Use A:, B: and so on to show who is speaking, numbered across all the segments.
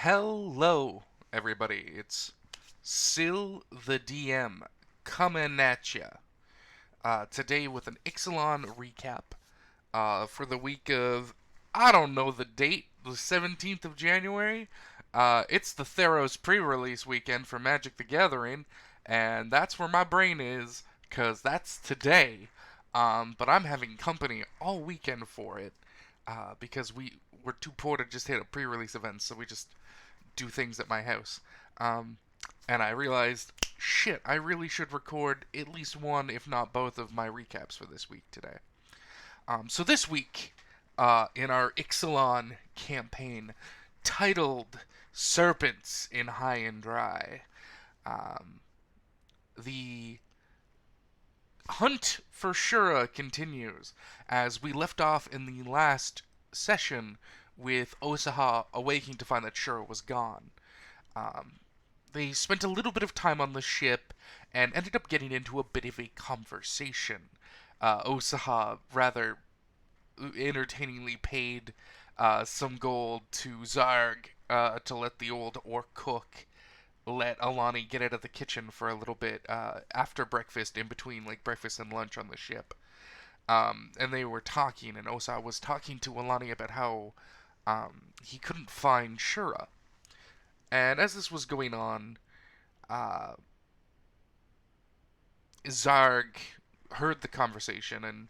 A: Hello, everybody. It's Sil the DM coming at ya. Today with an Ixalan recap for the week of, I don't know the date, the 17th of January. It's the Theros pre-release weekend for Magic the Gathering, and that's where my brain is, because that's today. But I'm having company all weekend for it, because we're too poor to just hit a pre-release event, so we just do things at my house. Um, and I realized, shit, I really should record at least one, if not both, of my recaps for this week today. So this week, in our Ixalan campaign, titled Serpents in High and Dry, um, the hunt for Shura continues as we left off in the last session with Osaha awaking to find that Shura was gone. Um, they spent a little bit of time on the ship and ended up getting into a bit of a conversation. Osaha rather entertainingly paid some gold to Zarg to let the old orc cook let Alani get out of the kitchen for a little bit after breakfast, in between like breakfast and lunch on the ship. And they were talking, and Osa was talking to Alani about how he couldn't find Shura. And as this was going on, uh, Zarg heard the conversation and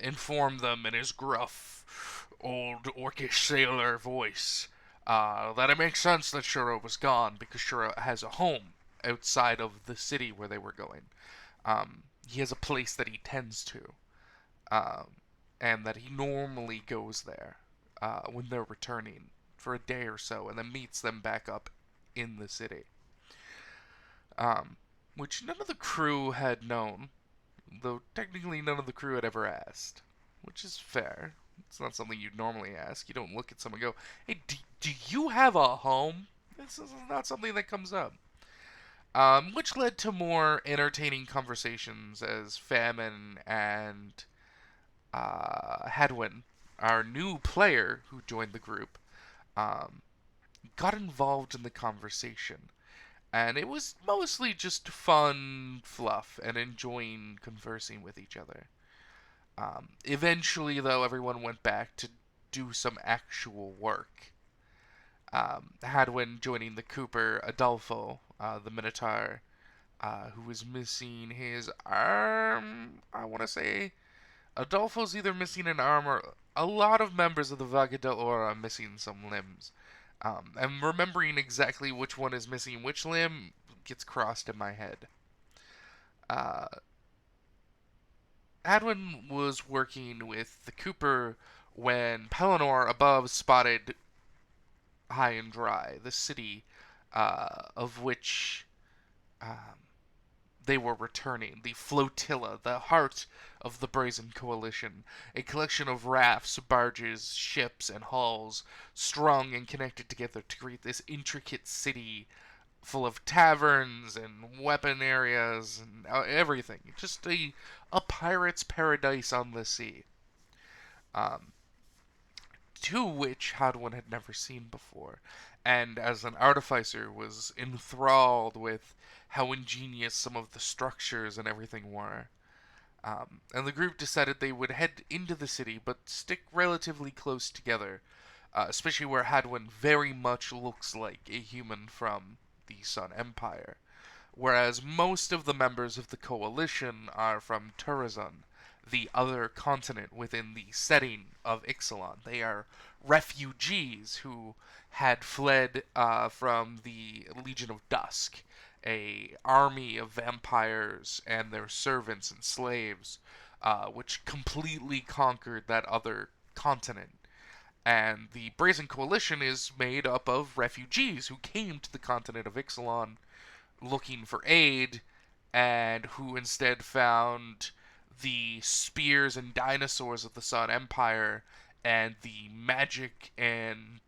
A: informed them in his gruff, old orcish sailor voice that it makes sense that Shura was gone because Shura has a home outside of the city where they were going. He has a place that he tends to, um, and that he normally goes there when they're returning for a day or so, and then meets them back up in the city. Um, which none of the crew had known, though technically none of the crew had ever asked, which is fair. It's not something you'd normally ask. You don't look at someone and go, hey, do you have a home? This is not something that comes up. Which led to more entertaining conversations as Famine and Hadwin, our new player who joined the group, um, got involved in the conversation. And it was mostly just fun fluff and enjoying conversing with each other. Eventually, though, everyone went back to do some actual work. Hadwin joining the Cooper, Adolfo, the Minotaur, who was missing his arm. I want to say Adolfo's either missing an arm or a lot of members of the Vaga del Ora are missing some limbs. And remembering exactly which one is missing which limb gets crossed in my head. Uh, Hadwin was working with the Cooper when Pelennor above spotted High and Dry, the city of which um, they were returning, the flotilla, the heart of the Brazen Coalition, a collection of rafts, barges, ships, and hulls, strung and connected together to create this intricate city full of taverns and weapon areas and everything. Just a pirate's paradise on the sea. Um, to which Hadwin had never seen before, and as an artificer was enthralled with how ingenious some of the structures and everything were. And the group decided they would head into the city, but stick relatively close together, especially where Hadwin very much looks like a human from the Sun Empire, whereas most of the members of the coalition are from Turazun, the other continent within the setting of Ixalan. They are refugees who had fled from the Legion of Dusk, a army of vampires and their servants and slaves, which completely conquered that other continent. And the Brazen Coalition is made up of refugees who came to the continent of Ixalan looking for aid, and who instead found the spears and dinosaurs of the Sun Empire and the magic and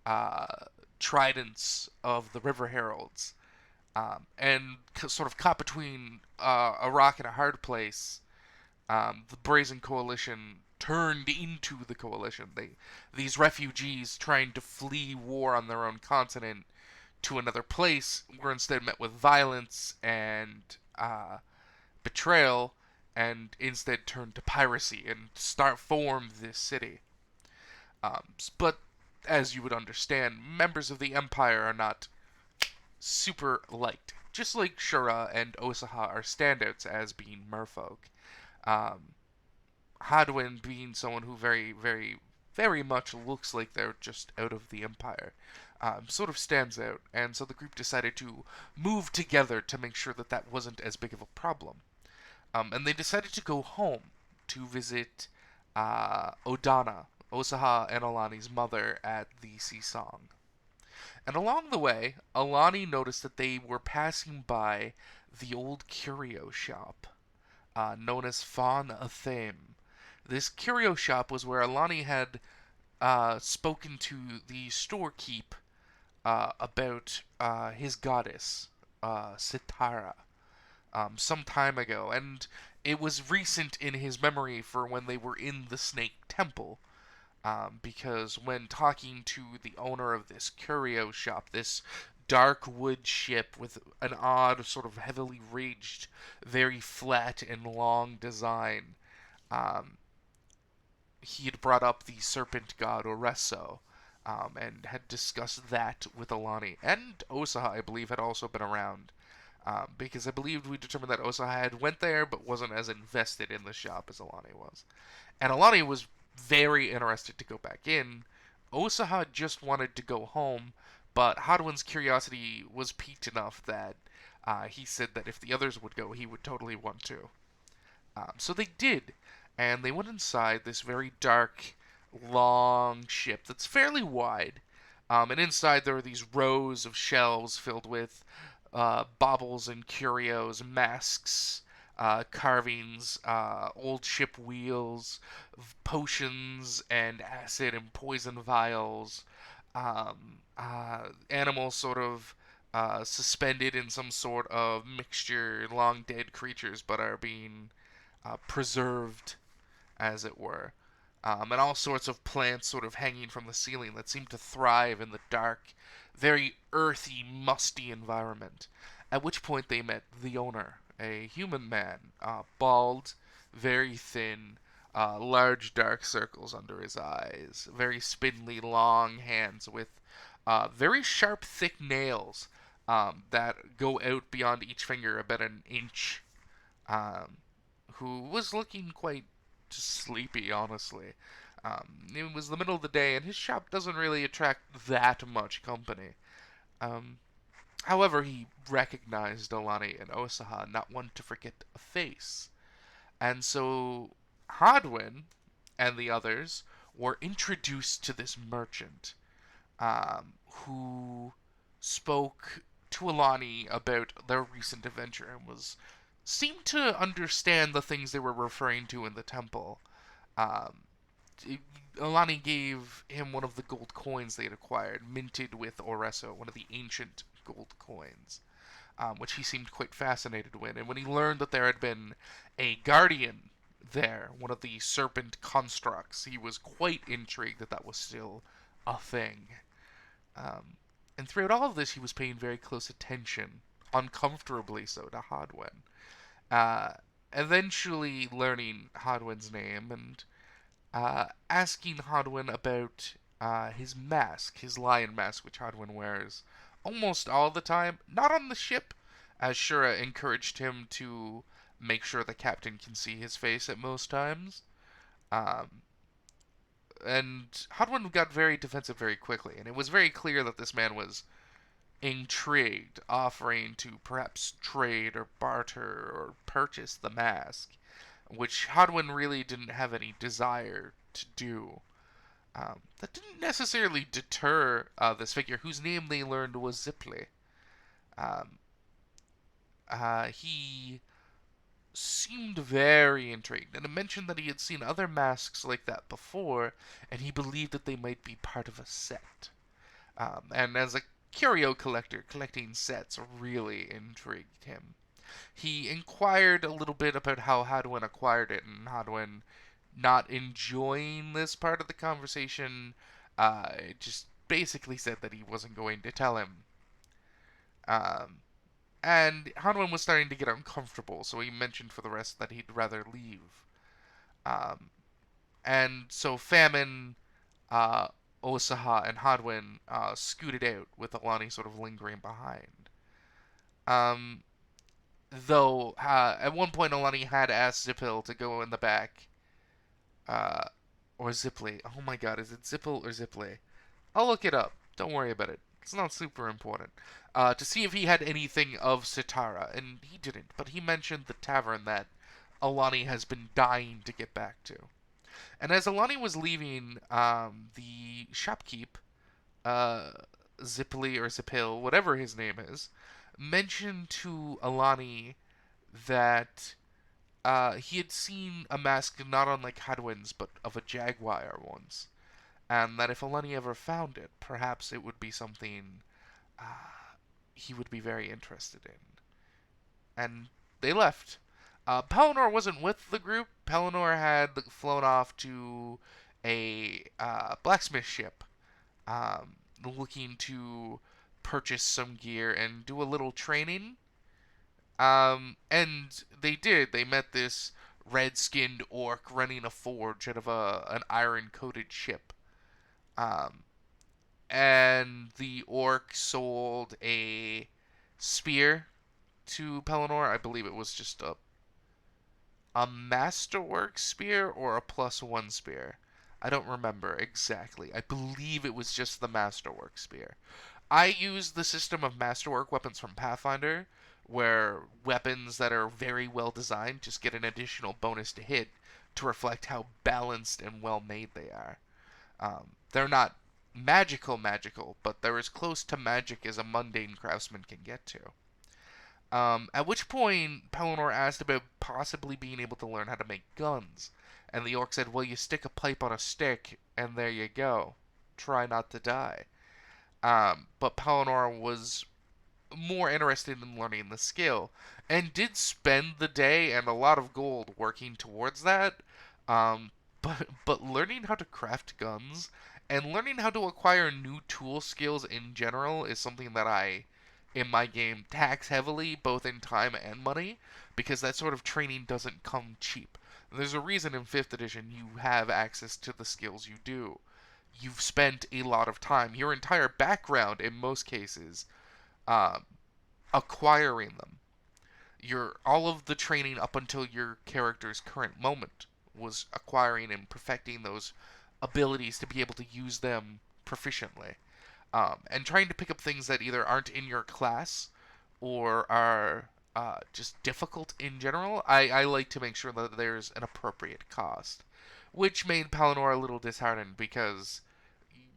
A: uh, tridents of the River Heralds, and sort of caught between a rock and a hard place. The Brazen Coalition turned into the coalition. These refugees trying to flee war on their own continent to another place were instead met with violence and betrayal, and instead turned to piracy and start formed this city. But as you would understand, members of the Empire are not super liked. Just like Shura and Osaha are standouts as being merfolk. Um, Hadwin being someone who very much looks like they're just out of the Empire, sort of stands out, and so the group decided to move together to make sure that that wasn't as big of a problem. And they decided to go home to visit Odana, Osaha and Alani's mother, at the Sisong. And along the way, Alani noticed that they were passing by the old curio shop, known as Fawn Athame. This curio shop was where Alani had spoken to the storekeep about his goddess, Sitara, some time ago, and it was recent in his memory for when they were in the Snake Temple. Because when talking to the owner of this curio shop, this dark wood ship with an odd, sort of heavily ridged, very flat and long design, um, he had brought up the serpent god Oresso, and had discussed that with Alani. And Osaha, I believe, had also been around. Because I believed we determined that Osaha had went there but wasn't as invested in the shop as Alani was. And Alani was very interested to go back in. Osaha just wanted to go home, but Hadwin's curiosity was piqued enough that he said that if the others would go, he would totally want to. So they did, and they went inside this very dark, long ship that's fairly wide. And inside there are these rows of shelves filled with baubles and curios, masks, carvings, old ship wheels, potions and acid and poison vials, animals sort of suspended in some sort of mixture, long dead creatures, but are being preserved, as it were. And all sorts of plants sort of hanging from the ceiling that seem to thrive in the dark, very earthy, musty environment. At which point they met the owner, a human man, bald, very thin, large dark circles under his eyes, very spindly, long hands with very sharp, thick nails that go out beyond each finger about an inch. Um, who was looking quite sleepy, honestly. It was the middle of the day, and his shop doesn't really attract that much company. Um, However, he recognized Alani and Osaha, not one to forget a face. And so Hadwin and the others were introduced to this merchant, who spoke to Alani about their recent adventure and was seemed to understand the things they were referring to in the temple. Um, Alani gave him one of the gold coins they had acquired, minted with Oresso, one of the ancient gold coins, which he seemed quite fascinated with. And when he learned that there had been a guardian there, one of the serpent constructs, he was quite intrigued that that was still a thing. Um, and throughout all of this, he was paying very close attention, uncomfortably so, to Hadwin. Uh, Eventually learning Hadwin's name and asking Hadwin about his mask, his lion mask, which Hadwin wears almost all the time. Not on the ship, as Shura encouraged him to make sure the captain can see his face at most times. Um, and Hadwin got very defensive very quickly, and it was very clear that this man was intrigued, offering to perhaps trade or barter or purchase the mask, which Hadwin really didn't have any desire to do. That didn't necessarily deter this figure, whose name they learned was Zipli. Um, he seemed very intrigued, and mentioned that he had seen other masks like that before, and he believed that they might be part of a set. And as a curio collector, collecting sets really intrigued him. He inquired a little bit about how Hadwin acquired it, and Hadwin not enjoying this part of the conversation, just basically said that he wasn't going to tell him. Um, and Hanwen was starting to get uncomfortable, so he mentioned for the rest that he'd rather leave. Um, and so Famine, uh, Osaha, and Hadwin scooted out, with Alani sort of lingering behind. Um, though, at one point, Alani had asked Zippil to go in the back, uh, or Zipley. Oh my god, is it Zippil or Zipley? I'll look it up. Don't worry about it. It's not super important. To see if he had anything of Sitara, and he didn't, but he mentioned the tavern that Alani has been dying to get back to. And as Alani was leaving, the shopkeep, uh, Zipley or Zippil, whatever his name is, mentioned to Alani that he had seen a mask not unlike Hadwin's, but of a jaguar once, and that if Alani ever found it, perhaps it would be something he would be very interested in. And they left. Pelennor wasn't with the group. Pelennor had flown off to a blacksmith ship, looking to purchase some gear and do a little training. And they did. They met this red-skinned orc running a forge out of an iron-coated ship. Um, and the orc sold a spear to Pelennor. I believe it was just a masterwork spear or a +1 spear. I don't remember exactly. I believe it was just the masterwork spear. I use the system of masterwork weapons from Pathfinder, where weapons that are very well designed just get an additional bonus to hit to reflect how balanced and well made they are. They're not magical, but they're as close to magic as a mundane craftsman can get to. At which point, Pelennor asked about possibly being able to learn how to make guns. And the orc said, well, you stick a pipe on a stick, and there you go. Try not to die. But Pelennor was more interested in learning the skill, and did spend the day and a lot of gold working towards that. But learning how to craft guns and learning how to acquire new tool skills in general is something that I, in my game, tax heavily, both in time and money, because that sort of training doesn't come cheap. There's a reason in 5th edition you have access to the skills you do. You've spent a lot of time, your entire background in most cases, uh, acquiring them. Your all of the training up until your character's current moment was acquiring and perfecting those abilities to be able to use them proficiently. And trying to pick up things that either aren't in your class or are just difficult in general. I like to make sure that there's an appropriate cost, which made Pelennor a little disheartened because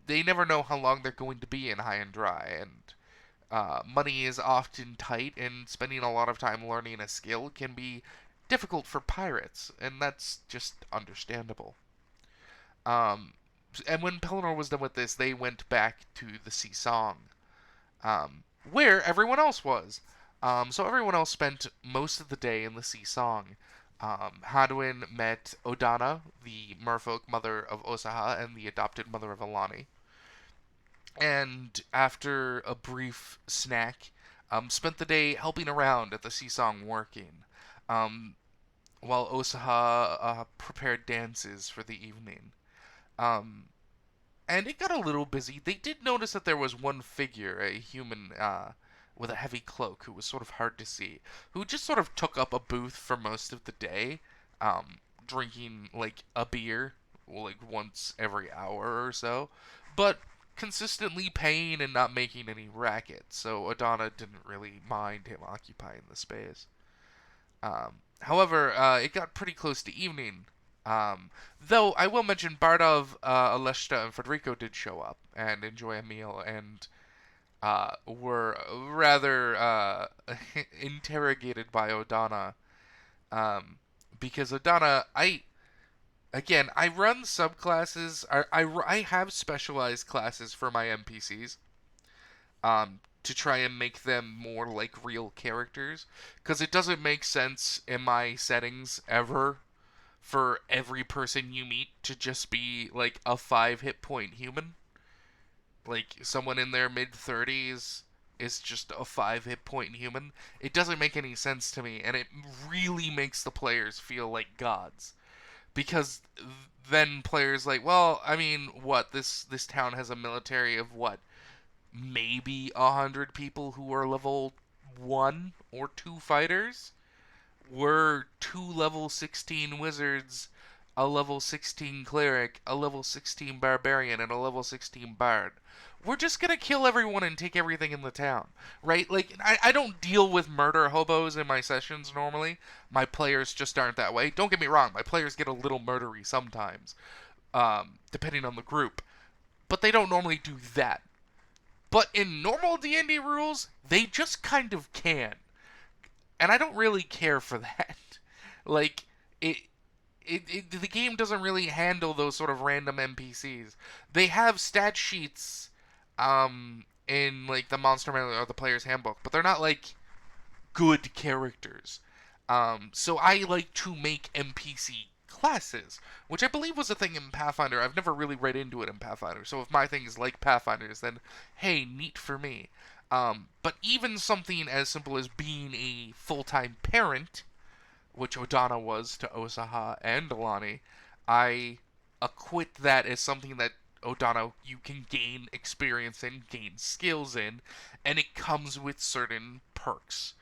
A: they never know how long they're going to be in high and dry, and money is often tight, and spending a lot of time learning a skill can be difficult for pirates, and that's just understandable. Um, and when Pelennor was done with this, they went back to the Sea Song, where everyone else was. So everyone else spent most of the day in the Sea Song. Hadwin met Odana, the merfolk mother of Osaha and the adopted mother of Alani. And after a brief snack, spent the day helping around at the Sea Song working, um, while Osaha prepared dances for the evening. Um, and it got a little busy. They did notice that there was one figure, a human with a heavy cloak, who was sort of hard to see, who just sort of took up a booth for most of the day, drinking like a beer like once every hour or so, but consistently paying and not making any racket. So Adana didn't really mind him occupying the space. However, it got pretty close to evening. Though I will mention Bardov, Aleshta, and Federico did show up and enjoy a meal, and were rather interrogated by Odana, um, because Odana, I run subclasses. I have specialized classes for my NPCs, to try and make them more like real characters, because it doesn't make sense in my settings ever for every person you meet to just be like a 5 hit point human. Like someone in their mid 30s is just a 5 hit point human. It doesn't make any sense to me, and it really makes the players feel like gods. Because then players like, well, I mean, what this town has a military of what, maybe 100 people who are level 1 or 2 fighters. We're 2 level 16 wizards, a level 16 cleric, a level 16 barbarian, and a level 16 bard. We're just gonna kill everyone and take everything in the town, right? Like, I don't deal with murder hobos in my sessions normally. My players just aren't that way. Don't get me wrong, my players get a little murdery sometimes, depending on the group. But they don't normally do that. But in normal D&D rules, they just kind of can. And I don't really care for that. Like, it, the game doesn't really handle those sort of random NPCs. They have stat sheets in like the Monster Manual or the Player's Handbook, but they're not like good characters. So I like to make NPC classes, which I believe was a thing in Pathfinder. I've never really read into it in Pathfinder, so if my thing is like Pathfinder's, then hey, neat for me. But even something as simple as being a full-time parent, which Odana was to Osaha and Alani, I acquit that as something that Odana you can gain experience in, gain skills in, and it comes with certain perks.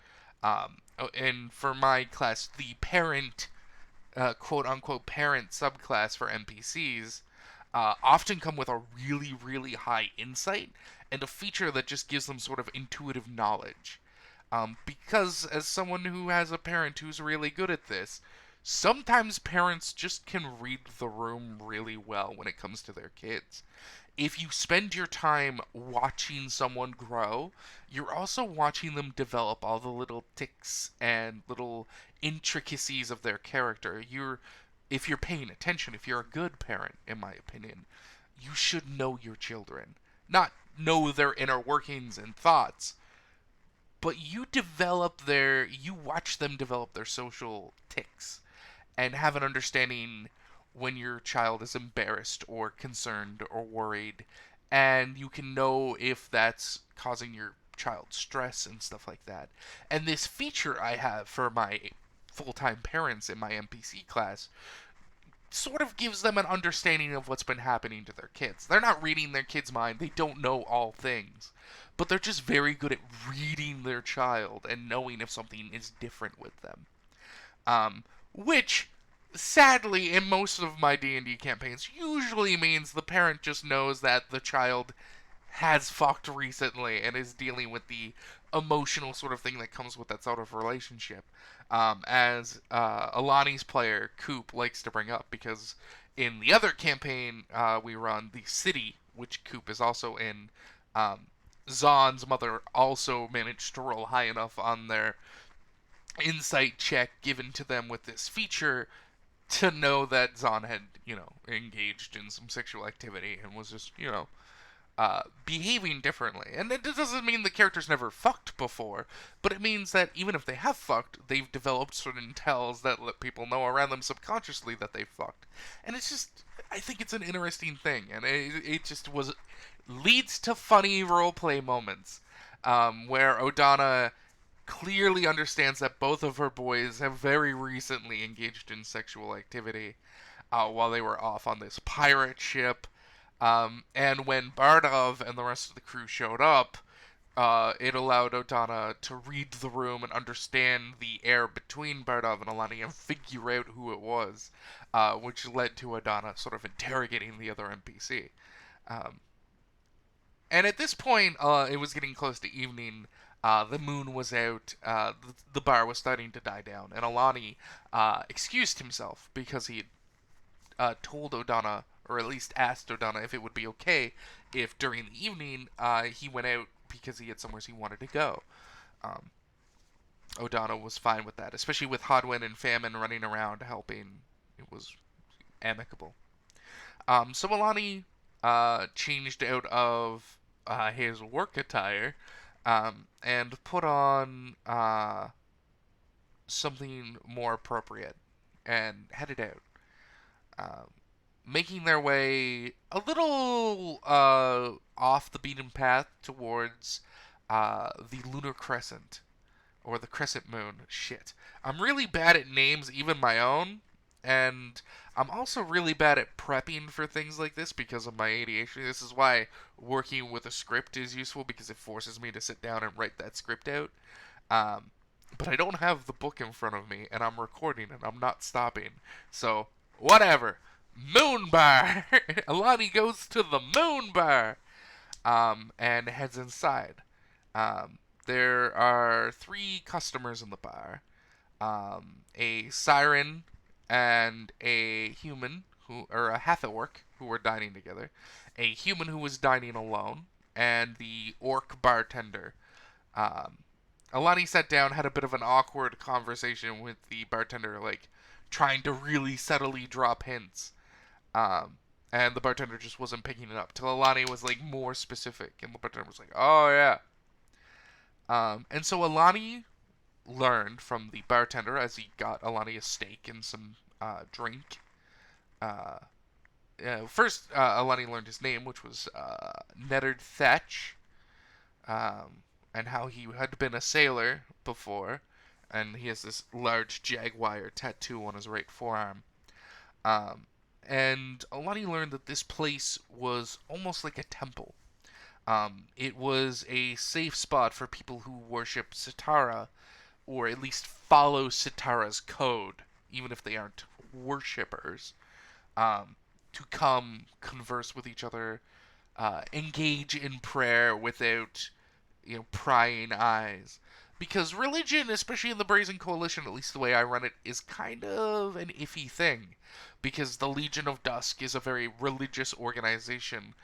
A: And for my class, the parent, quote unquote, parent subclass for NPCs often come with a really, really high insight and a feature that just gives them sort of intuitive knowledge. Because as someone who has a parent who's really good at this, sometimes parents just can read the room really well when it comes to their kids. If you spend your time watching someone grow, you're also watching them develop all the little ticks and little intricacies of their character. If you're paying attention, if you're a good parent, in my opinion, you should know your children. Not know their inner workings and thoughts, but you watch them develop their social ticks and have an understanding when your child is embarrassed or concerned or worried, and you can know if that's causing your child stress and stuff like that. And this feature I have for my full-time parents in my NPC class sort of gives them an understanding of what's been happening to their kids. They're not reading their kid's mind, they don't know all things, but they're just very good at reading their child and knowing if something is different with them. Which, sadly, in most of my D&D campaigns, usually means the parent just knows that the child has fucked recently and is dealing with the emotional sort of thing that comes with that sort of relationship. As Alani's player, Coop, likes to bring up, because in the other campaign we run, the city, which Coop is also in, Zahn's mother also managed to roll high enough on their insight check given to them with this feature to know that Zahn had, engaged in some sexual activity and was just, behaving differently. And it doesn't mean the characters never fucked before, but it means that even if they have fucked, they've developed certain tells that let people know around them subconsciously that they fucked. And it's just, I think it's an interesting thing, and it just leads to funny roleplay moments, where Odana clearly understands that both of her boys have very recently engaged in sexual activity while they were off on this pirate ship. And when Bardov and the rest of the crew showed up, it allowed Odana to read the room and understand the air between Bardov and Alani and figure out who it was, which led to Odana sort of interrogating the other NPC. And at this point, it was getting close to evening. The moon was out. The bar was starting to die down, and Alani excused himself because he had told Odana, or at least asked Odana if it would be okay if during the evening he went out because he had somewhere he wanted to go. Odana was fine with that, especially with Hodwin and Famine running around helping. It was amicable. So Alani changed out of his work attire and put on something more appropriate and headed out. um, making their way a little off the beaten path towards the lunar crescent or the crescent moon. Shit, I'm really bad at names, even my own, and I'm also really bad at prepping for things like this because of my ADHD. This is why working with a script is useful, because it forces me to sit down and write that script out. Um, but I don't have the book in front of me, and I'm recording, and I'm not stopping. So, whatever. Moon bar! Alani goes to the moon bar! And heads inside. Um, there are three customers in the bar, a siren and a human, or a half orc, who were dining together, a human who was dining alone, and the orc bartender. Um, Alani sat down, had a bit of an awkward conversation with the bartender, like trying to really subtly drop hints. Um, and the bartender just wasn't picking it up till Alani was like more specific, and the bartender was like, "Oh yeah." And so Alani learned from the bartender as he got Alani a steak and some drink. Uh, First, Alani learned his name, which was Neddard Thatch, and how he had been a sailor before, and he has this large jaguar tattoo on his right forearm. Um, and Alani learned that this place was almost like a temple. It was a safe spot for people who worship Sitara, or at least follow Sitara's code, even if they aren't worshippers, um, to come converse with each other, engage in prayer without, prying eyes. Because religion, especially in the Brazen Coalition, at least the way I run it, is kind of an iffy thing. Because the Legion of Dusk is a very religious organization,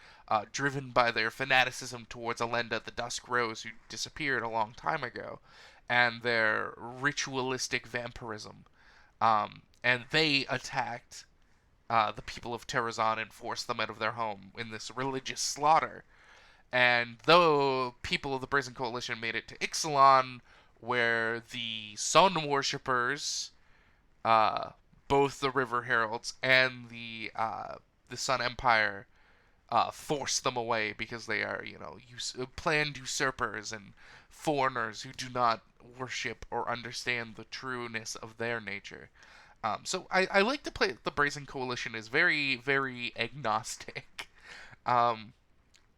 A: driven by their fanaticism towards Elenda the Dusk Rose, who disappeared a long time ago, and their ritualistic vampirism. And they attacked the people of Terrazon and forced them out of their home in this religious slaughter. And though people of the Brazen Coalition made it to Ixalan, where the Sun Worshippers, uh, both the River Heralds and the Sun Empire, forced them away because they are, planned usurpers and foreigners who do not worship or understand the trueness of their nature. So I like to play the Brazen Coalition is very, very agnostic. Um,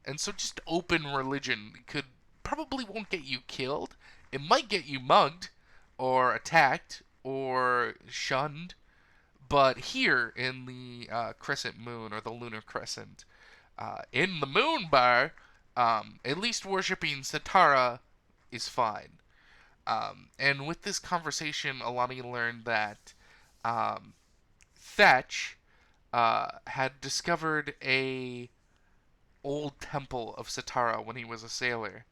A: and so just open religion could probably won't get you killed. It might get you mugged or attacked or shunned. But here in the crescent moon or the lunar crescent, in the moon bar, at least worshipping Satara is fine. And with this conversation, Alani learned that Thatch had discovered a old temple of Satara when he was a sailor,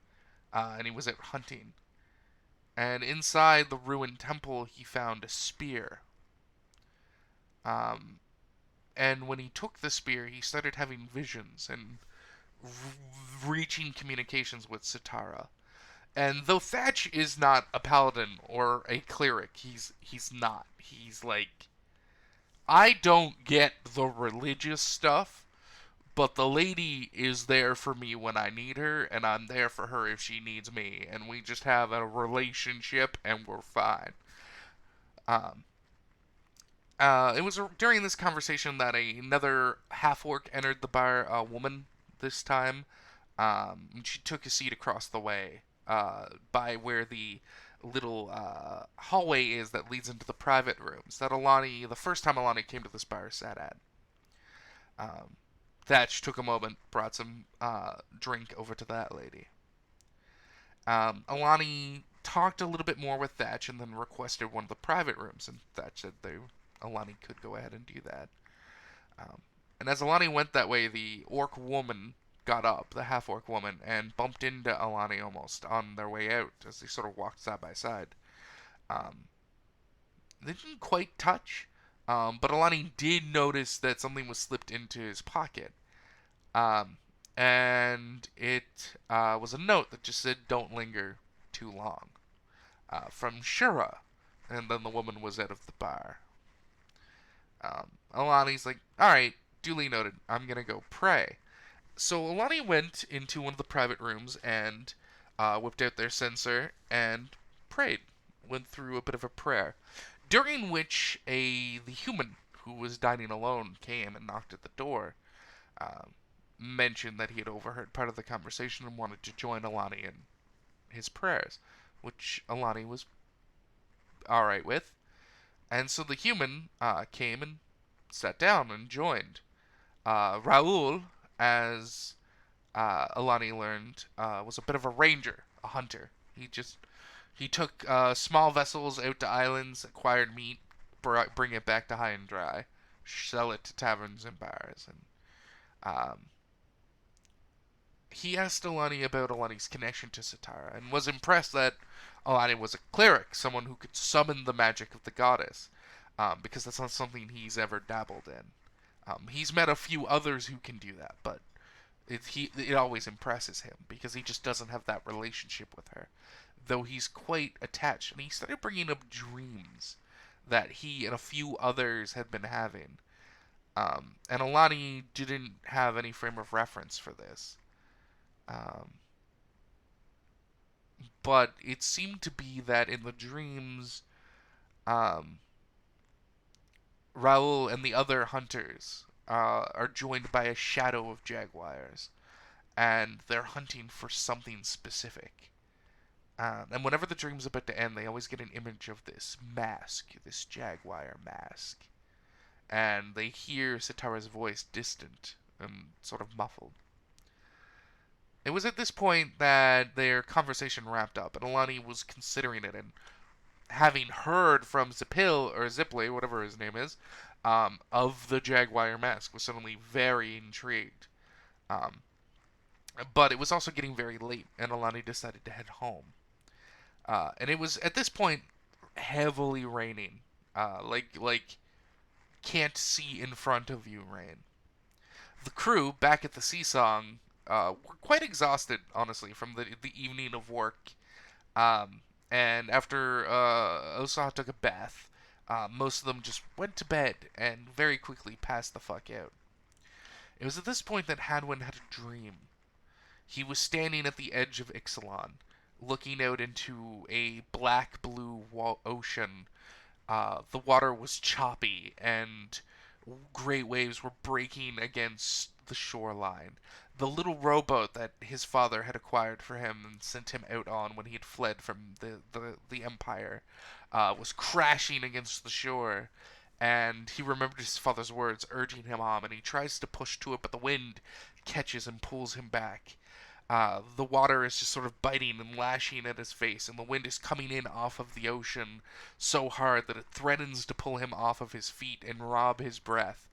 A: and he was out hunting. And inside the ruined temple, he found a spear. Um, and when he took the spear, he started having visions and reaching communications with Satara. And though Thatch is not a paladin or a cleric, he's not. He's like, I don't get the religious stuff, but the lady is there for me when I need her, and I'm there for her if she needs me, and we just have a relationship, and we're fine. Um, it was during this conversation that another half orc entered the bar, a woman this time. She took a seat across the way, by where the little hallway is that leads into the private rooms that Alani, the first time Alani came to this bar, sat at. Um, Thatch took a moment, brought some drink over to that lady. Alani talked a little bit more with Thatch and then requested one of the private rooms, and Thatch said Alani could go ahead and do that. And as Alani went that way, the orc woman got up, the half-orc woman, and bumped into Alani almost on their way out as they sort of walked side by side. Um, they didn't quite touch, but Alani did notice that something was slipped into his pocket. Um, and it was a note that just said, "Don't linger too long," from Shura. And then the woman was out of the bar. Alani's like, alright, duly noted, I'm gonna go pray. So Alani went into one of the private rooms and whipped out their censer and prayed. Went through a bit of a prayer, during which the human who was dining alone came and knocked at the door. Um, Mentioned that he had overheard part of the conversation and wanted to join Alani in his prayers, which Alani was all right with. And so the human came and sat down and joined. Raul, as Alani learned, was a bit of a ranger, a hunter. He took small vessels out to islands, acquired meat, bring it back to high and dry, sell it to taverns and bars, and um, he asked Alani about Alani's connection to Satara, and was impressed that Alani was a cleric, someone who could summon the magic of the goddess, because that's not something he's ever dabbled in. He's met a few others who can do that, but it always impresses him because he just doesn't have that relationship with her, though he's quite attached. And he started bringing up dreams that he and a few others had been having. And Alani didn't have any frame of reference for this. Um, but it seemed to be that in the dreams, um, Raul and the other hunters are joined by a shadow of jaguars, and they're hunting for something specific. And whenever the dream's about to end, they always get an image of this mask, this jaguar mask. And they hear Sitara's voice distant and sort of muffled. It was at this point that their conversation wrapped up, and Alani was considering it, and having heard from Zipil, or Zipley, whatever his name is, of the Jaguar mask, was suddenly very intrigued. Um, but it was also getting very late, and Alani decided to head home. And it was at this point heavily raining, like can't see in front of you rain. The crew back at the Sea Song were quite exhausted, honestly, from the evening of work. Um, and after Osaha took a bath, most of them just went to bed and very quickly passed the fuck out. It was at this point that Hadwin had a dream. He was standing at the edge of Ixalan, looking out into a black-blue ocean. The water was choppy, and great waves were breaking against the shoreline. The little rowboat that his father had acquired for him and sent him out on when he had fled from the Empire was crashing against the shore. And he remembered his father's words urging him on, and he tries to push to it, but the wind catches and pulls him back. The water is just sort of biting and lashing at his face, and the wind is coming in off of the ocean so hard that it threatens to pull him off of his feet and rob his breath.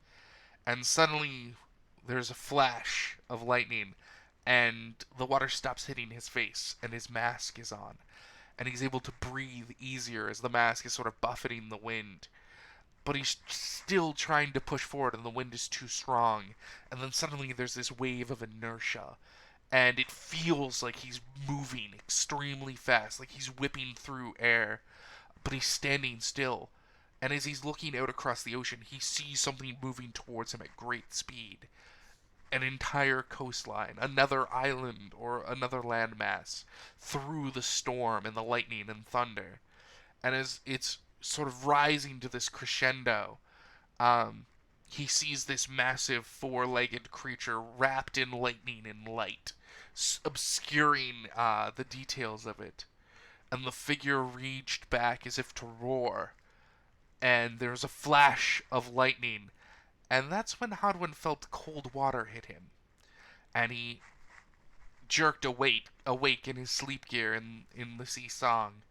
A: And suddenly, there's a flash of lightning, and the water stops hitting his face, and his mask is on. And he's able to breathe easier as the mask is sort of buffeting the wind. But he's still trying to push forward, and the wind is too strong. And then suddenly there's this wave of inertia, and it feels like he's moving extremely fast, like he's whipping through air, but he's standing still. And as he's looking out across the ocean, he sees something moving towards him at great speed. An entire coastline, another island or another landmass, through the storm and the lightning and thunder. And as it's sort of rising to this crescendo, he sees this massive four-legged creature wrapped in lightning and light, obscuring the details of it. And the figure reached back as if to roar, and there's a flash of lightning, and that's when Hadwin felt cold water hit him, and he jerked awake in his sleep gear in the Sea Song.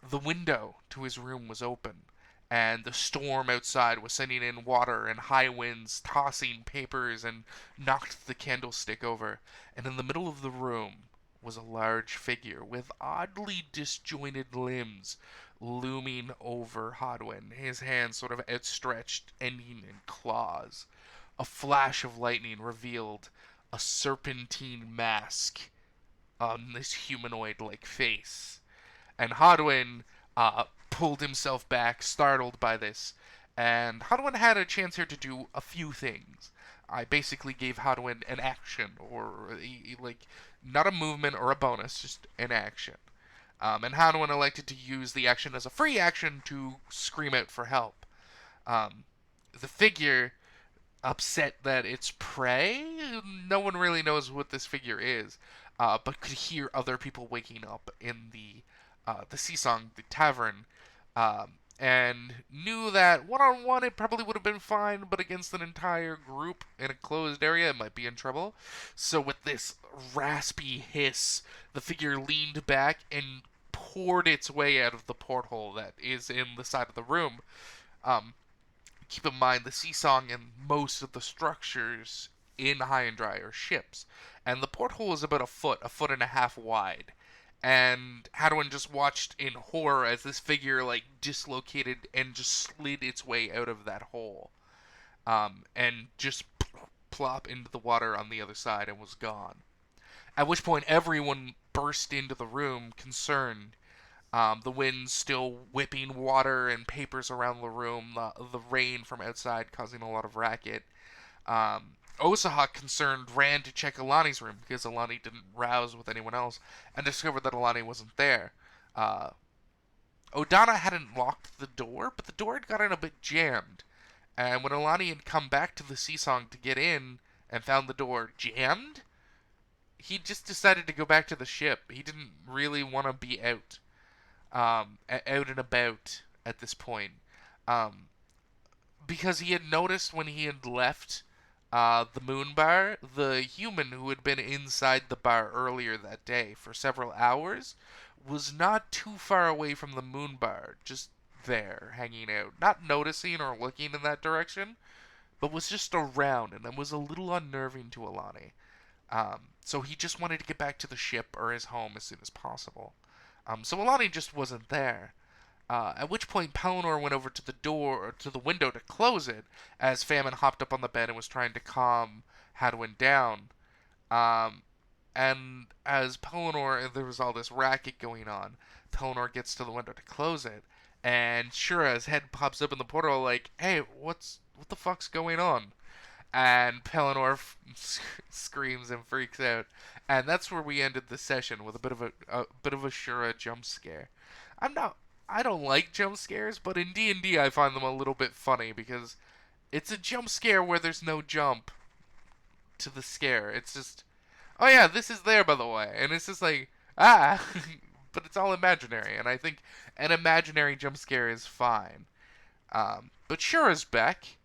A: The window to his room was open, and the storm outside was sending in water and high winds, tossing papers, and knocked the candlestick over. And in the middle of the room was a large figure with oddly disjointed limbs looming over Hadwin, his hands sort of outstretched, ending in claws. A flash of lightning revealed a serpentine mask on this humanoid-like face. And Hadwin pulled himself back, startled by this, And Hadwin had a chance here to do a few things. I basically gave Hadwin an action, or like not a movement or a bonus, just an action. And Hadwin elected to use the action as a free action to scream out for help. Um, the figure, upset that it's prey. No one really knows what this figure is, but could hear other people waking up in the Sea Song, the tavern, and knew that one-on-one it probably would have been fine, but against an entire group in a closed area, it might be in trouble. So with this raspy hiss, the figure leaned back and poured its way out of the porthole that is in the side of the room. Um, Keep in mind the Sea Song and most of the structures in High and Dry are ships, and the porthole is about a foot and a half wide. And Hadwin just watched in horror as this figure like dislocated and just slid its way out of that hole, and just plop into the water on the other side and was gone. At which point everyone burst into the room, concerned. The wind still whipping water and papers around the room, the rain from outside causing a lot of racket. Osaha, concerned, ran to check Alani's room because Alani didn't rouse with anyone else and discovered that Alani wasn't there. Uh, Odana hadn't locked the door, but the door had gotten a bit jammed. And when Alani had come back to the Sea Song to get in and found the door jammed, he just decided to go back to the ship. He didn't really want to be out. Out and about at this point, um, because he had noticed when he had left the moon bar, the human who had been inside the bar earlier that day for several hours was not too far away from the moon bar, just there, hanging out, not noticing or looking in that direction, but was just around, and that was a little unnerving to Alani. So he just wanted to get back to the ship or his home as soon as possible. So Alani just wasn't there. At which point Pellinor went over to the door, or to the window to close it, as Famine hopped up on the bed and was trying to calm Hadwin down. Um, and as Pellinor, there was all this racket going on, Pellinor gets to the window to close it, and Shura's head pops up in the portal like, "Hey, what the fuck's going on?" And Pellinor screams and freaks out, and that's where we ended the session with a bit of a Shura jump scare. I don't like jump scares, but in D&D I find them a little bit funny because it's a jump scare where there's no jump to the scare. It's just, oh yeah, this is there by the way, and it's just like, ah, but it's all imaginary, and I think an imaginary jump scare is fine. But Shura's back.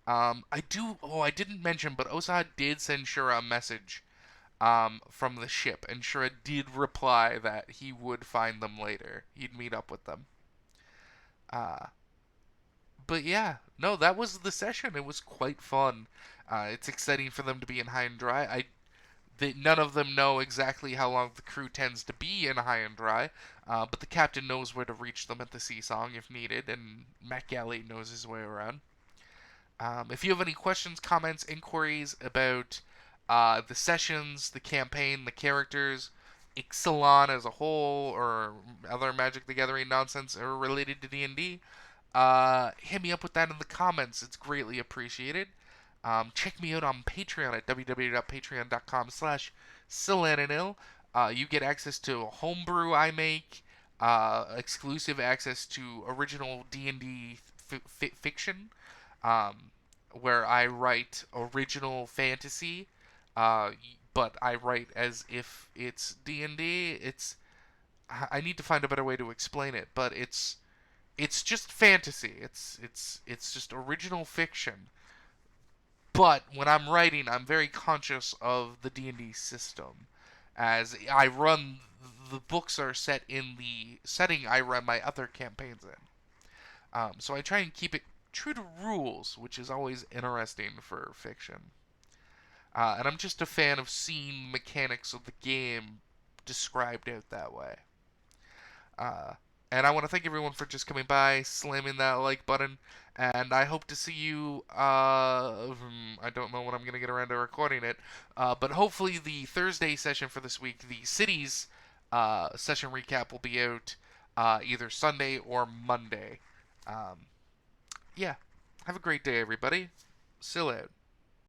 A: I didn't mention, but Osaha did send Shura a message, from the ship, and Shura did reply that he would find them later. He'd meet up with them. Uh, but yeah, no, that was the session. It was quite fun. It's exciting for them to be in High and Dry. None of them know exactly how long the crew tends to be in High and Dry, but the captain knows where to reach them at the Sea Song if needed, and Matt Galley knows his way around. If you have any questions, comments, inquiries about the sessions, the campaign, the characters, Ixalan as a whole, or other Magic the Gathering nonsense or related to D&D, hit me up with that in the comments. It's greatly appreciated. Check me out on Patreon at www.patreon.com/SilananIll. You get access to homebrew I make, exclusive access to original D&D fiction, where I write original fantasy, but I write as if it's D&D. I need to find a better way to explain it, but it's just fantasy. It's just original fiction. But when I'm writing, I'm very conscious of the D&D system, as the books are set in the setting I run my other campaigns in. So I try and keep it true to rules, which is always interesting for fiction. And I'm just a fan of seeing mechanics of the game described out that way. Uh, and I want to thank everyone for just coming by, slamming that like button, and I hope to see you, I don't know when I'm going to get around to recording it, but hopefully the Thursday session for this week, the Cities session recap will be out either Sunday or Monday. Yeah. Have a great day, everybody. Still out.